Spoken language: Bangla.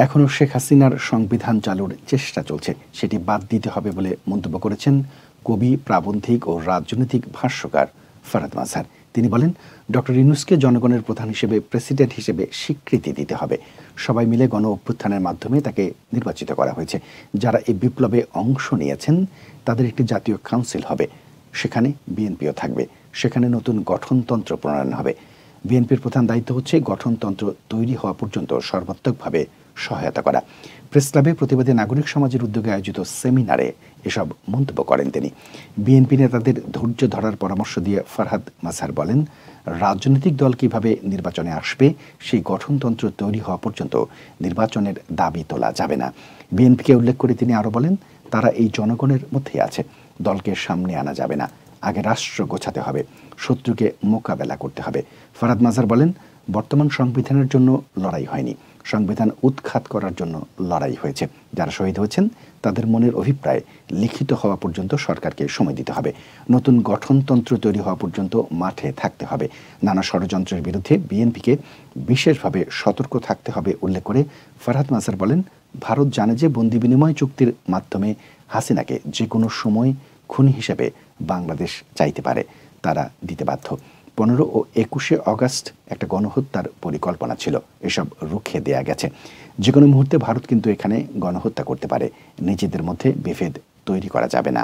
এখনও শেখ হাসিনার সংবিধান চালুর চেষ্টা চলছে, সেটি বাদ দিতে হবে বলে মন্তব্য করেছেন কবি, প্রাবন্ধিক ও রাজনৈতিক ভাষ্যকার ফরহাদ মাঝহার। তিনি বলেন, ডক্টর ইউনূসকে জনগণের প্রধান হিসেবে, প্রেসিডেন্ট হিসেবে স্বীকৃতি দিতে হবে। সবাই মিলে গণ অভ্যুত্থানের মাধ্যমে তাকে নির্বাচিত করা হয়েছে। যারা এই বিপ্লবে অংশ নিয়েছেন তাদের একটি জাতীয় কাউন্সিল হবে, সেখানে বিএনপিও থাকবে। সেখানে নতুন গঠনতন্ত্র প্রণয়ন হবে। বিএনপির প্রধান দায়িত্ব হচ্ছে গঠনতন্ত্র তৈরি হওয়া পর্যন্ত সর্বাত্মকভাবে সহায়তা করা। প্রেস ক্লাবে প্রতিবাদী নাগরিক সমাজের উদ্যোগে আয়োজিত সেমিনারে এসব মন্তব্য করেন তিনি। বিএনপি নেতাদের ধৈর্য ধরার পরামর্শ দিয়ে ফরহাদ মাঝহার বলেন, রাজনৈতিক দল কিভাবে নির্বাচনে আসবে সেই গঠনতন্ত্র তৈরি হওয়া পর্যন্ত নির্বাচনের দাবি তোলা যাবে না। বিএনপিকে উল্লেখ করে তিনি আরও বলেন, তারা এই জনগণের মধ্যেই আছে, দলকে সামনে আনা যাবে না। আগে রাষ্ট্র গোছাতে হবে, শত্রুকে মোকাবেলা করতে হবে। ফরহাদ মাঝহার বলেন, বর্তমান সংবিধানের জন্য লড়াই হয়নি, সংবিধান উৎখাত করার জন্য লড়াই হয়েছে। যারা শহীদ হয়েছেন তাদের মনের অভিপ্রায় লিখিত হওয়া পর্যন্ত সরকারকে সময় দিতে হবে। নতুন গঠনতন্ত্র তৈরি হওয়া পর্যন্ত মাঠে থাকতে হবে। নানা ষড়যন্ত্রের বিরুদ্ধে বিএনপিকে বিশেষভাবে সতর্ক থাকতে হবে উল্লেখ করে ফরহাদ মাঝহার বলেন, ভারত জানে যে বন্দি বিনিময় চুক্তির মাধ্যমে হাসিনাকে যে কোনো সময় খুনি হিসেবে বাংলাদেশ চাইতে পারে, তারা দিতে বাধ্য। 15 ও 21 অগাস্ট একটা গণহত্যার পরিকল্পনা ছিল, এসব রুখে দেয়া গেছে। যে কোনো মুহূর্তে ভারত কিন্তু এখানে গণহত্যা করতে পারে। নিজেদের মধ্যে বিভেদ তৈরি করা যাবে না।